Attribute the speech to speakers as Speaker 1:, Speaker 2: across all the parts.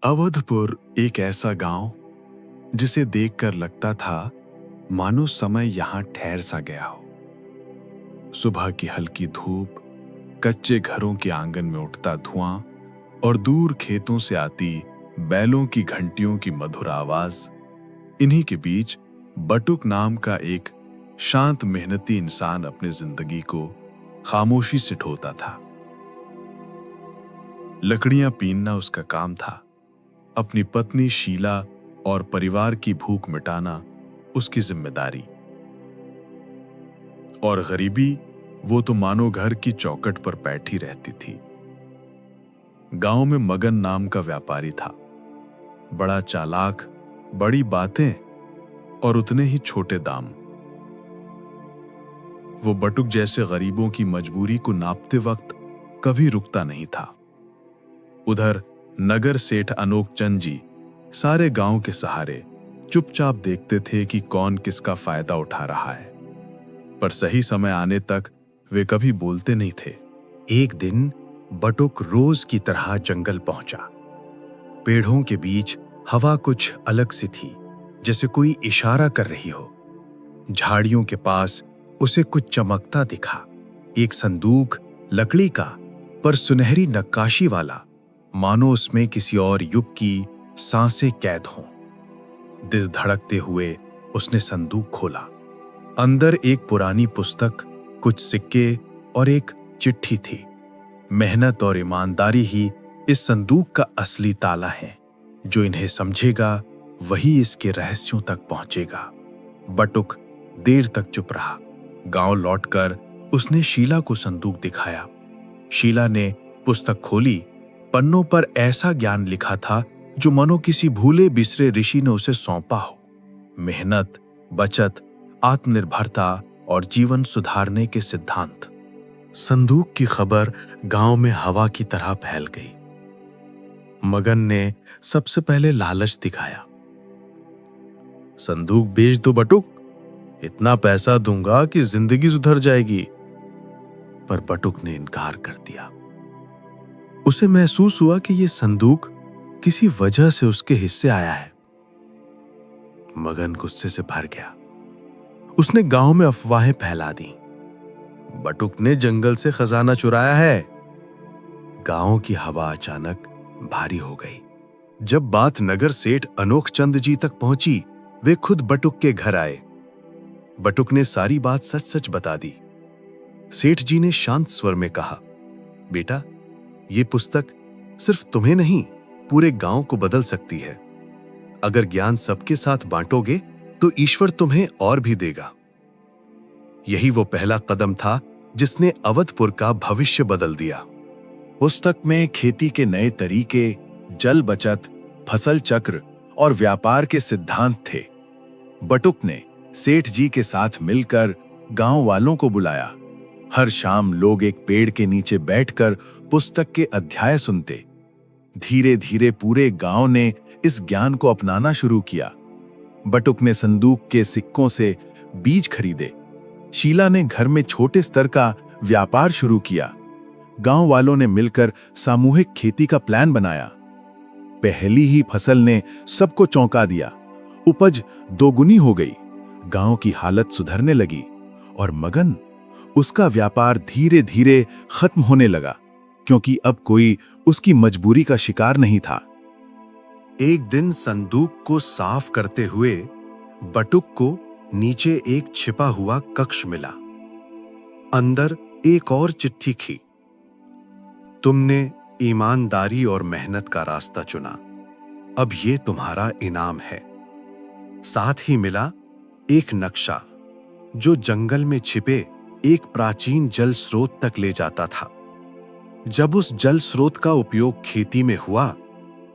Speaker 1: अवधपुर एक ऐसा गांव जिसे देखकर लगता था मानो समय यहां ठहर सा गया हो। सुबह की हल्की धूप, कच्चे घरों के आंगन में उठता धुआं और दूर खेतों से आती बैलों की घंटियों की मधुर आवाज। इन्हीं के बीच बटुक नाम का एक शांत मेहनती इंसान अपनी जिंदगी को खामोशी से ढोता था। लकड़ियां पीनना उसका काम था, अपनी पत्नी शीला और परिवार की भूख मिटाना उसकी जिम्मेदारी। और गरीबी, वो तो मानो घर की चौखट पर बैठी रहती थी। गांव में मगन नाम का व्यापारी था, बड़ा चालाक, बड़ी बातें और उतने ही छोटे दाम। वो बटुक जैसे गरीबों की मजबूरी को नापते वक्त कभी रुकता नहीं था। उधर नगर सेठ अनोख चंद जी सारे गांव के सहारे चुपचाप देखते थे कि कौन किसका फायदा उठा रहा है, पर सही समय आने तक वे कभी बोलते नहीं थे।
Speaker 2: एक दिन बटुक रोज की तरह जंगल पहुंचा। पेड़ों के बीच हवा कुछ अलग सी थी, जैसे कोई इशारा कर रही हो। झाड़ियों के पास उसे कुछ चमकता दिखा, एक संदूक, लकड़ी का, पर सुनहरी नक्काशी वाला, मानो उसमें किसी और युग की सांसें कैद हों। दिल धड़कते हुए उसने संदूक खोला। अंदर एक पुरानी पुस्तक, कुछ सिक्के और एक चिट्ठी थी। मेहनत और ईमानदारी ही इस संदूक का असली ताला है। जो इन्हें समझेगा वही इसके रहस्यों तक पहुंचेगा। बटुक देर तक चुप रहा। गांव लौटकर उसने शीला को संदूक दिखाया। शीला ने पुस्तक खोली। पन्नों पर ऐसा ज्ञान लिखा था जो मानो किसी भूले बिसरे ऋषि ने उसे सौंपा हो। मेहनत, बचत, आत्मनिर्भरता और जीवन सुधारने के सिद्धांत। संदूक की खबर गांव में हवा की तरह फैल गई। मगन ने सबसे पहले लालच दिखाया।
Speaker 1: संदूक बेच दो बटुक, इतना पैसा दूंगा कि जिंदगी सुधर जाएगी।
Speaker 2: पर बटुक ने इनकार कर दिया। उसे महसूस हुआ कि यह संदूक किसी वजह से उसके हिस्से आया है। मगन गुस्से से भर गया। उसने गांव में अफवाहें फैला दी। बटुक ने जंगल से खजाना चुराया है। गांव की हवा अचानक भारी हो गई। जब बात नगर सेठ अनोख चंद जी तक पहुंची, वे खुद बटुक के घर आए। बटुक ने सारी बात सच सच बता दी। सेठ जी ने शांत स्वर में कहा, बेटा, ये पुस्तक सिर्फ तुम्हें नहीं, पूरे गांव को बदल सकती है। अगर ज्ञान सबके साथ बांटोगे तो ईश्वर तुम्हें और भी देगा। यही वो पहला कदम था जिसने अवधपुर का भविष्य बदल दिया। पुस्तक में खेती के नए तरीके, जल बचत, फसल चक्र और व्यापार के सिद्धांत थे। बटुक ने सेठ जी के साथ मिलकर गांव वालों को बुलाया। हर शाम लोग एक पेड़ के नीचे बैठकर पुस्तक के अध्याय सुनते। धीरे धीरे पूरे गांव ने इस ज्ञान को अपनाना शुरू किया। बटुक ने संदूक के सिक्कों से बीज खरीदे। शीला ने घर में छोटे स्तर का व्यापार शुरू किया। गांव वालों ने मिलकर सामूहिक खेती का प्लान बनाया। पहली ही फसल ने सबको चौंका दिया। उपज दोगुनी हो गई। गांव की हालत सुधरने लगी और मगन, उसका व्यापार धीरे धीरे खत्म होने लगा, क्योंकि अब कोई उसकी मजबूरी का शिकार नहीं था। एक दिन संदूक को साफ करते हुए बटुक को नीचे एक छिपा हुआ कक्ष मिला। अंदर एक और चिट्ठी थी। तुमने ईमानदारी और मेहनत का रास्ता चुना, अब ये तुम्हारा इनाम है। साथ ही मिला एक नक्शा जो जंगल में छिपे एक प्राचीन जल स्रोत तक ले जाता था। जब उस जल स्रोत का उपयोग खेती में हुआ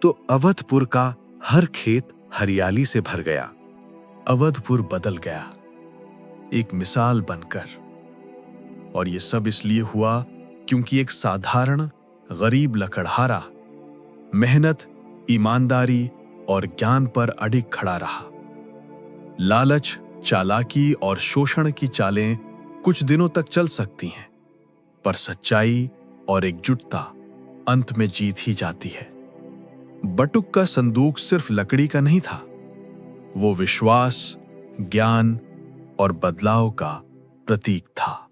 Speaker 2: तो अवधपुर का हर खेत हरियाली से भर गया। अवधपुर बदल गया, एक मिसाल बनकर। और ये सब इसलिए हुआ क्योंकि एक साधारण गरीब लकड़हारा मेहनत, ईमानदारी और ज्ञान पर अडिग खड़ा रहा। लालच, चालाकी और शोषण की चालें कुछ दिनों तक चल सकती हैं, पर सच्चाई और एकजुटता अंत में जीत ही जाती है।
Speaker 1: बटुक का संदूक सिर्फ लकड़ी का नहीं था, वो विश्वास, ज्ञान और बदलाव का प्रतीक था।